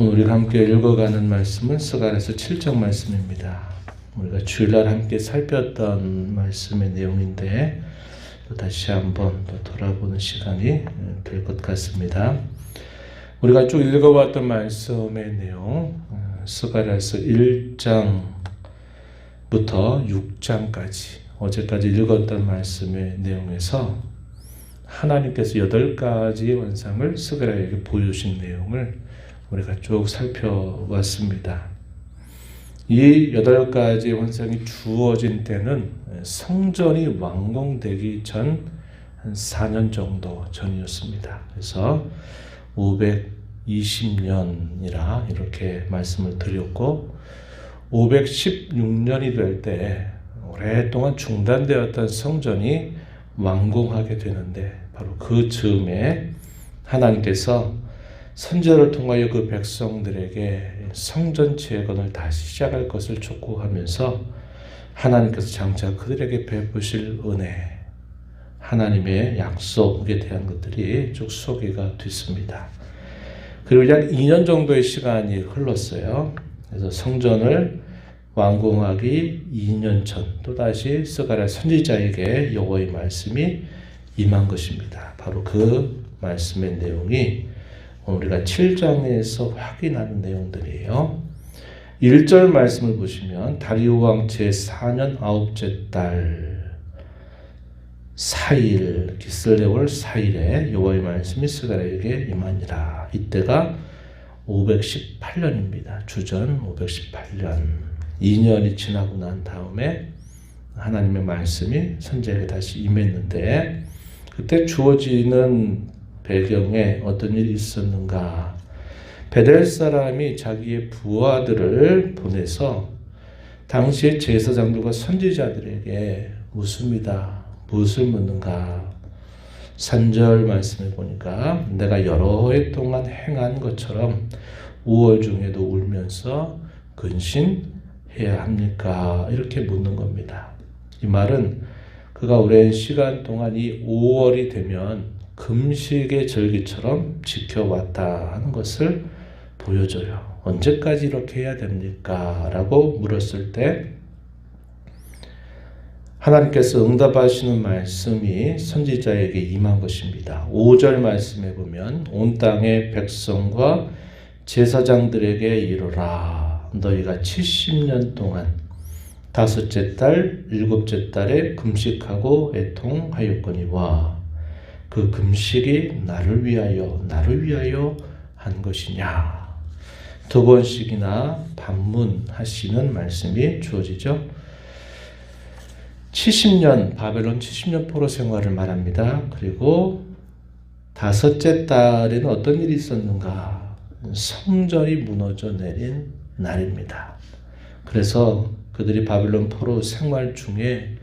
오늘 우리가 함께 읽어가는 말씀은 스가랴서 7장 말씀입니다. 우리가 주일날 함께 살폈던 말씀의 내용인데 또 다시 한번 또 돌아보는 시간이 될 것 같습니다. 우리가 쭉 읽어봤던 말씀의 내용, 스가랴서 1장부터 6장까지 어제까지 읽었던 말씀의 내용에서 하나님께서 8가지 환상을 스가랴에게 보여주신 내용을 우리가 쭉 살펴봤습니다. 이 8가지 환상이 주어진 때는 성전이 완공되기 전 한 4년 정도 전이었습니다. 그래서 520년이라 이렇게 말씀을 드렸고 516년이 될 때 오랫동안 중단되었던 성전이 완공하게 되는데 바로 그 즈음에 하나님께서 선지자를 통하여 그 백성들에게 성전 재건을 다시 시작할 것을 촉구하면서 하나님께서 장차 그들에게 베푸실 은혜, 하나님의 약속에 대한 것들이 쭉 소개가 됐습니다. 그리고 약 2년 정도의 시간이 흘렀어요. 그래서 성전을 완공하기 2년 전 또다시 스가랴 선지자에게 여호와의 말씀이 임한 것입니다. 바로 그 말씀의 내용이 우리가 7장에서 확인하는 내용들이에요. 1절 말씀을 보시면 다리오 왕 제4년 9째 달 4일 기슬레월 4일에 여호와의 말씀이 스가랴에게 임하니라. 이때가 518년입니다. 주전 518년 2년이 지나고 난 다음에 하나님의 말씀이 선지자에게 다시 임했는데 그때 주어지는 배경에 어떤 일이 있었는가? 베델 사람이 자기의 부하들을 보내서 당시의 제사장들과 선지자들에게 묻습니다. 무엇을 묻는가? 3절 말씀에 보니까 내가 여러 해 동안 행한 것처럼 5월 중에도 울면서 근신해야 합니까? 이렇게 묻는 겁니다. 이 말은 그가 오랜 시간 동안 이 5월이 되면 금식의 절기처럼 지켜왔다 하는 것을 보여줘요. 언제까지 이렇게 해야 됩니까? 라고 물었을 때 하나님께서 응답하시는 말씀이 선지자에게 임한 것입니다. 5절 말씀에 보면 온 땅의 백성과 제사장들에게 이르라. 너희가 70년 동안 5째 달, 7째 달에 금식하고 애통하였거니와 그 금식이 나를 위하여 한 것이냐. 2번씩이나 반문하시는 말씀이 주어지죠. 70년, 바벨론 70년 포로 생활을 말합니다. 그리고 5째 달에는 어떤 일이 있었는가? 성전이 무너져 내린 날입니다. 그래서 그들이 바벨론 포로 생활 중에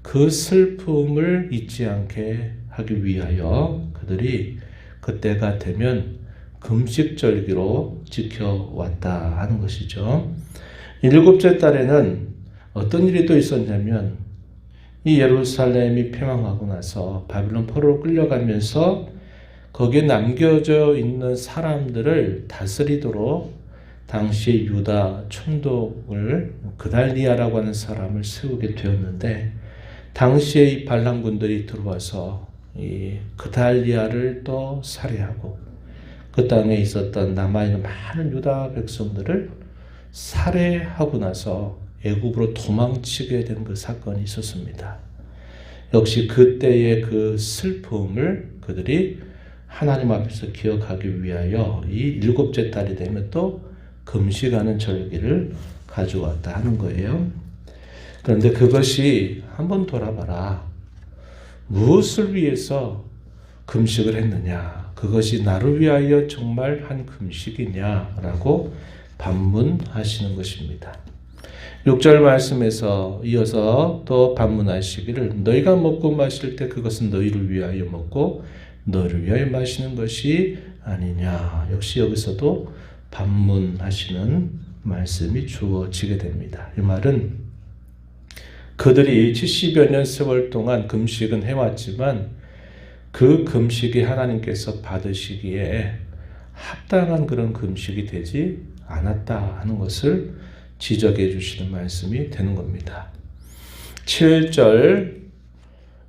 그 슬픔을 잊지 않게 하기 위하여 그들이 그때가 되면 금식절기로 지켜왔다 하는 것이죠. 7째 달에는 어떤 일이 또 있었냐면 이 예루살렘이 패망하고 나서 바빌론 포로로 끌려가면서 거기에 남겨져 있는 사람들을 다스리도록 당시 유다 총독을 그달리아라고 하는 사람을 세우게 되었는데 당시에 이 반란군들이 들어와서 이 그달리아를 또 살해하고 그 땅에 있었던 남아있는 많은 유다 백성들을 살해하고 나서 애굽으로 도망치게 된 그 사건이 있었습니다. 역시 그때의 그 슬픔을 그들이 하나님 앞에서 기억하기 위하여 이 7째 달이 되면 또 금식하는 절기를 가져왔다 하는 거예요. 그런데 그것이 한번 돌아봐라. 무엇을 위해서 금식을 했느냐? 그것이 나를 위하여 정말 한 금식이냐라고 반문하시는 것입니다. 6절 말씀에서 이어서 또 반문하시기를 너희가 먹고 마실 때 그것은 너희를 위하여 먹고 너희를 위하여 마시는 것이 아니냐. 역시 여기서도 반문하시는 말씀이 주어지게 됩니다. 이 말은 그들이 70여 년 세월 동안 금식은 해왔지만 그 금식이 하나님께서 받으시기에 합당한 그런 금식이 되지 않았다 하는 것을 지적해 주시는 말씀이 되는 겁니다. 7절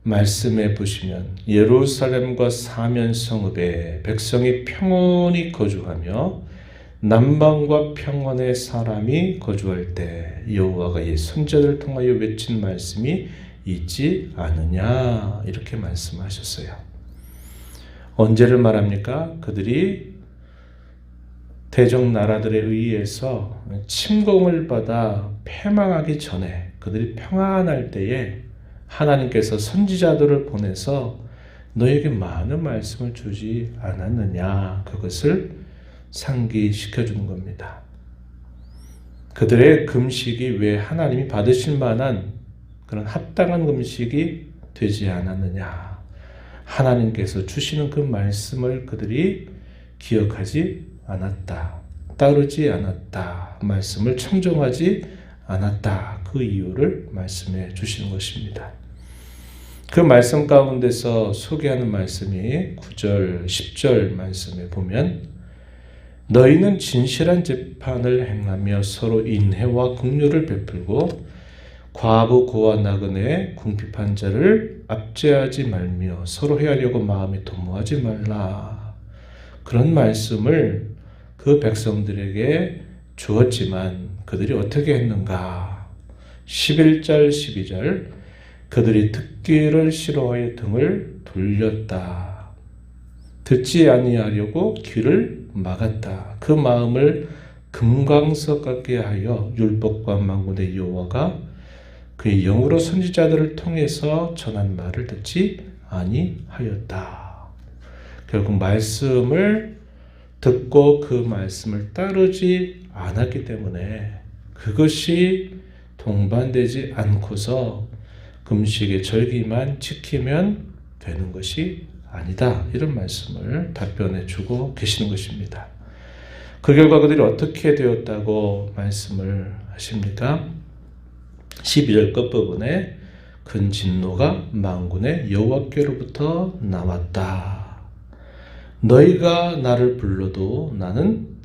말씀에 보시면 예루살렘과 사면 성읍에 백성이 평온히 거주하며 남방과 평원의 사람이 거주할 때 여호와가 옛 선지자들을 통하여 외친 말씀이 있지 않느냐 이렇게 말씀하셨어요. 언제를 말합니까? 그들이 대적 나라들에 의해서 침공을 받아 패망하기 전에 그들이 평안할 때에 하나님께서 선지자들을 보내서 너에게 많은 말씀을 주지 않았느냐 그것을 상기시켜 주는 겁니다. 그들의 금식이 왜 하나님이 받으실 만한 그런 합당한 금식이 되지 않았느냐 하나님께서 주시는 그 말씀을 그들이 기억하지 않았다, 따르지 않았다, 말씀을 청종하지 않았다 그 이유를 말씀해 주시는 것입니다. 그 말씀 가운데서 소개하는 말씀이 9절, 10절 말씀에 보면 너희는 진실한 재판을 행하며 서로 인애와 긍휼을 베풀고 과부 고아 나그네 궁핍한 자를 압제하지 말며 서로 헤아려고 마음이 도모하지 말라. 그런 말씀을 그 백성들에게 주었지만 그들이 어떻게 했는가? 11절 12절 그들이 듣기를 싫어하여 등을 돌렸다. 듣지 아니하려고 귀를 막았다. 그 마음을 금광석 같게 하여 율법과 만군의 여호와가 그의 영으로 선지자들을 통해서 전한 말을 듣지 아니하였다. 결국 말씀을 듣고 그 말씀을 따르지 않았기 때문에 그것이 동반되지 않고서 금식의 절기만 지키면 되는 것이 아니다. 이런 말씀을 답변해 주고 계시는 것입니다. 그 결과 그들이 어떻게 되었다고 말씀을 하십니까? 12절 끝부분에 큰 진노가 만군의 여호와께로부터 나왔다. 너희가 나를 불러도 나는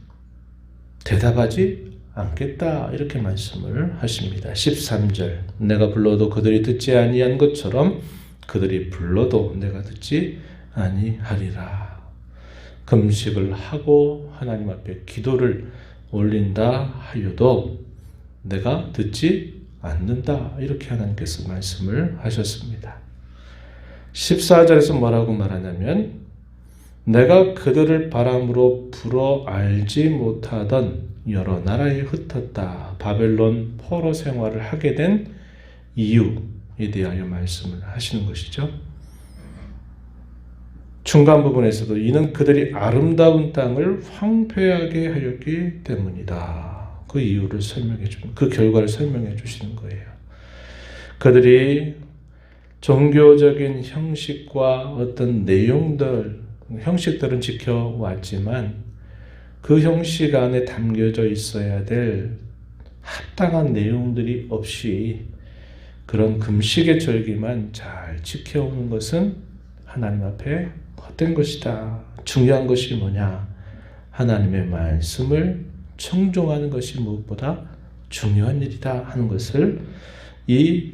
대답하지 않겠다. 이렇게 말씀을 하십니다. 13절 내가 불러도 그들이 듣지 아니한 것처럼 그들이 불러도 내가 듣지 아니하리라. 금식을 하고 하나님 앞에 기도를 올린다 하여도 내가 듣지 않는다. 이렇게 하나님께서 말씀을 하셨습니다. 14절에서 뭐라고 말하냐면 내가 그들을 바람으로 불어 알지 못하던 여러 나라에 흩었다. 바벨론 포로 생활을 하게 된 이유에 대하여 말씀을 하시는 것이죠. 중간 부분에서도 이는 그들이 아름다운 땅을 황폐하게 하였기 때문이다. 그 이유를 설명해 주는, 그 결과를 설명해 주시는 거예요. 그들이 종교적인 형식과 어떤 형식들은 지켜왔지만 그 형식 안에 담겨져 있어야 될 합당한 내용들이 없이 그런 금식의 절기만 잘 지켜오는 것은 하나님 앞에 헛된 것이다. 중요한 것이 뭐냐? 하나님의 말씀을 청종하는 것이 무엇보다 중요한 일이다 하는 것을 이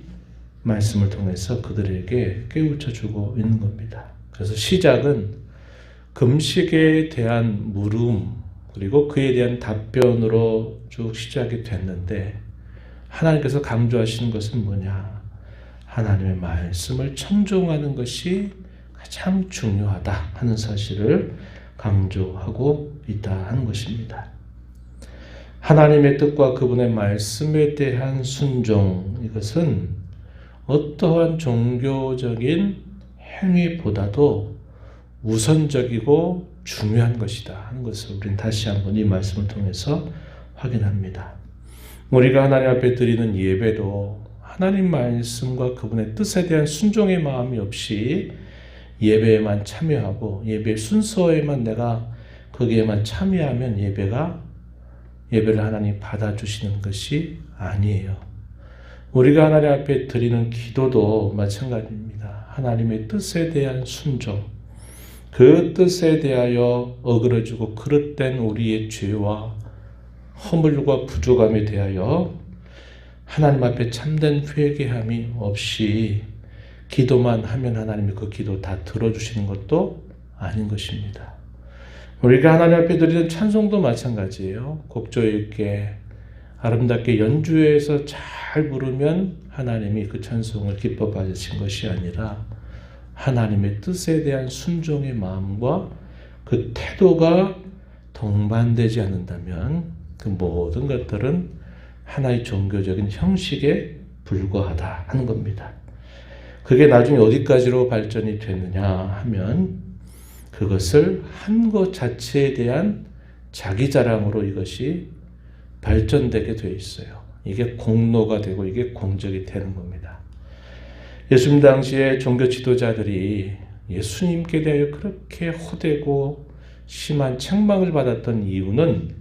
말씀을 통해서 그들에게 깨우쳐 주고 있는 겁니다. 그래서 시작은 금식에 대한 물음 그리고 그에 대한 답변으로 쭉 시작이 됐는데 하나님께서 강조하시는 것은 뭐냐? 하나님의 말씀을 청종하는 것이 가장 중요하다 하는 사실을 강조하고 있다 하는 것입니다. 하나님의 뜻과 그분의 말씀에 대한 순종, 이것은 어떠한 종교적인 행위보다도 우선적이고 중요한 것이다 하는 것을 우리는 다시 한번 이 말씀을 통해서 확인합니다. 우리가 하나님 앞에 드리는 예배도 하나님 말씀과 그분의 뜻에 대한 순종의 마음이 없이 예배에만 참여하고 예배 순서에만 내가 거기에만 참여하면 예배를 하나님 받아주시는 것이 아니에요. 우리가 하나님 앞에 드리는 기도도 마찬가지입니다. 하나님의 뜻에 대한 순종, 그 뜻에 대하여 어그러지고 그릇된 우리의 죄와 허물과 부족함에 대하여 하나님 앞에 참된 회개함이 없이 기도만 하면 하나님이 그 기도 다 들어주시는 것도 아닌 것입니다. 우리가 하나님 앞에 드리는 찬송도 마찬가지예요. 곡조 있게 아름답게 연주해서 잘 부르면 하나님이 그 찬송을 기뻐 받으신 것이 아니라 하나님의 뜻에 대한 순종의 마음과 그 태도가 동반되지 않는다면 그 모든 것들은 하나의 종교적인 형식에 불과하다 하는 겁니다. 그게 나중에 어디까지로 발전이 되느냐 하면 그것을 한 것 자체에 대한 자기 자랑으로 이것이 발전되게 돼 있어요. 이게 공로가 되고 이게 공적이 되는 겁니다. 예수님 당시에 종교 지도자들이 예수님께 대하여 그렇게 호되고 심한 책망을 받았던 이유는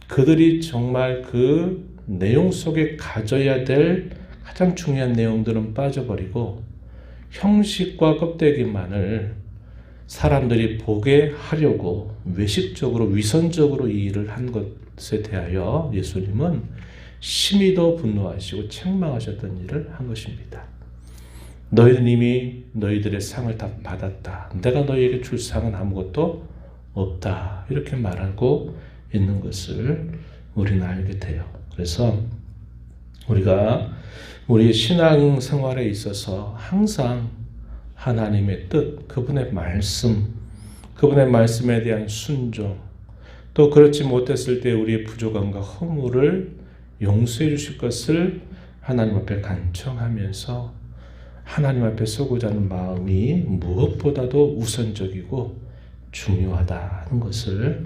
그들이 정말 그 내용 속에 가져야 될 가장 중요한 내용들은 빠져버리고 형식과 껍데기만을 사람들이 보게 하려고 외식적으로 위선적으로 이 일을 한 것에 대하여 예수님은 심히도 분노하시고 책망하셨던 일을 한 것입니다. 너희는 이미 너희들의 상을 다 받았다. 내가 너희에게 줄 상은 아무것도 없다. 이렇게 말하고 있는 것을 우리는 알게 돼요. 그래서 우리가 우리 신앙 생활에 있어서 항상 하나님의 뜻, 그분의 말씀, 그분의 말씀에 대한 순종, 또 그렇지 못했을 때 우리의 부족함과 허물을 용서해 주실 것을 하나님 앞에 간청하면서 하나님 앞에 서고자 하는 마음이 무엇보다도 우선적이고 중요하다는 것을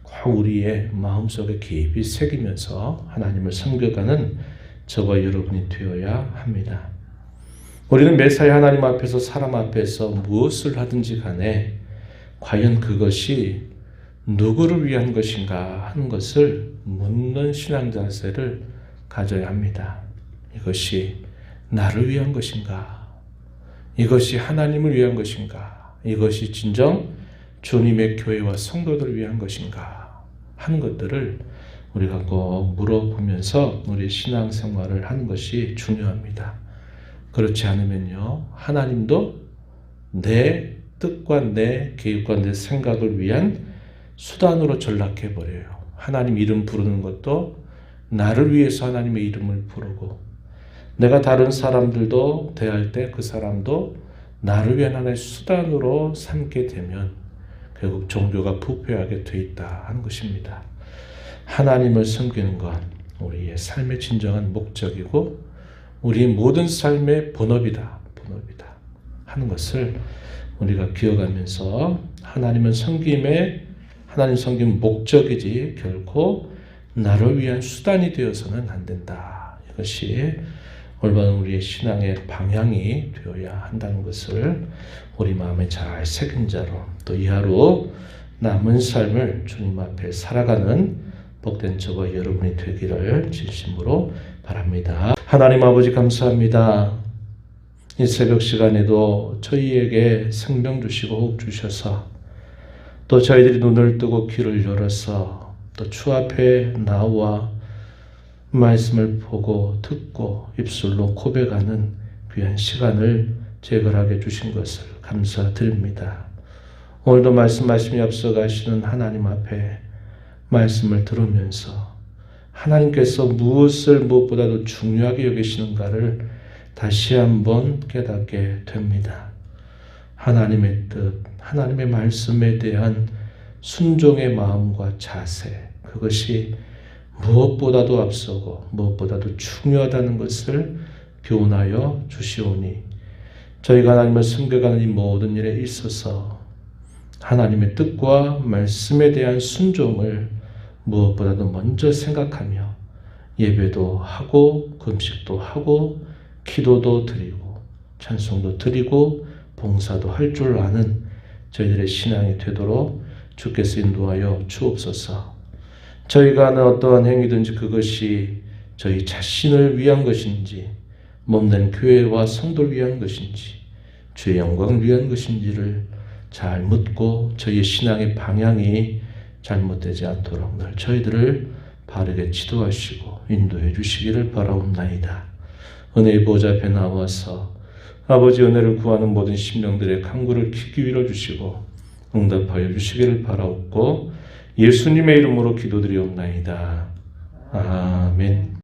꼭 우리의 마음속에 깊이 새기면서 하나님을 섬겨가는 저와 여러분이 되어야 합니다. 우리는 매사에 하나님 앞에서 사람 앞에서 무엇을 하든지 간에 과연 그것이 누구를 위한 것인가 하는 것을 묻는 신앙 자세를 가져야 합니다. 이것이 나를 위한 것인가? 이것이 하나님을 위한 것인가? 이것이 진정 주님의 교회와 성도들을 위한 것인가? 하는 것들을 우리가 꼭 물어보면서 우리 신앙생활을 하는 것이 중요합니다. 그렇지 않으면요, 하나님도 내 뜻과 내 계획과 내 생각을 위한 수단으로 전락해버려요. 하나님 이름 부르는 것도 나를 위해서 하나님의 이름을 부르고, 내가 다른 사람들도 대할 때 그 사람도 나를 위한 하나의 수단으로 삼게 되면 결국 종교가 부패하게 돼 있다 하는 것입니다. 하나님을 섬기는 것, 우리의 삶의 진정한 목적이고 우리 모든 삶의 본업이다 하는 것을 우리가 기억하면서 하나님 섬김의 목적이지 결코 나를 위한 수단이 되어서는 안 된다. 이것이 올바른 우리의 신앙의 방향이 되어야 한다는 것을 우리 마음에 잘 새긴 자로 또 이 하루 남은 삶을 주님 앞에 살아가는 복된 저와 여러분이 되기를 진심으로 바랍니다. 하나님 아버지 감사합니다. 이 새벽 시간에도 저희에게 생명 주시고 호흡 주셔서 또 저희들이 눈을 뜨고 귀를 열어서 또 주 앞에 나와 말씀을 보고 듣고 입술로 고백하는 귀한 시간을 제거하게 주신 것을 감사드립니다. 오늘도 말씀하시며 앞서가시는 하나님 앞에 말씀을 들으면서 하나님께서 무엇을 무엇보다도 중요하게 여기시는가를 다시 한번 깨닫게 됩니다. 하나님의 뜻, 하나님의 말씀에 대한 순종의 마음과 자세, 그것이 무엇보다도 앞서고 무엇보다도 중요하다는 것을 교훈하여 주시오니 저희가 하나님을 섬겨가는 이 모든 일에 있어서 하나님의 뜻과 말씀에 대한 순종을 무엇보다도 먼저 생각하며 예배도 하고 금식도 하고 기도도 드리고 찬송도 드리고 봉사도 할 줄 아는 저희들의 신앙이 되도록 주께서 인도하여 주옵소서. 저희가 하는 어떠한 행위든지 그것이 저희 자신을 위한 것인지 몸된 교회와 성도를 위한 것인지 주의 영광을 위한 것인지를 잘 묻고 저희의 신앙의 방향이 잘못되지 않도록 늘 저희들을 바르게 지도하시고 인도해 주시기를 바라옵나이다. 은혜의 보좌 앞에 나와서 아버지 은혜를 구하는 모든 심령들의 간구를 귀 기울여 주시고 응답하여 주시기를 바라옵고 예수님의 이름으로 기도드리옵나이다. 아멘.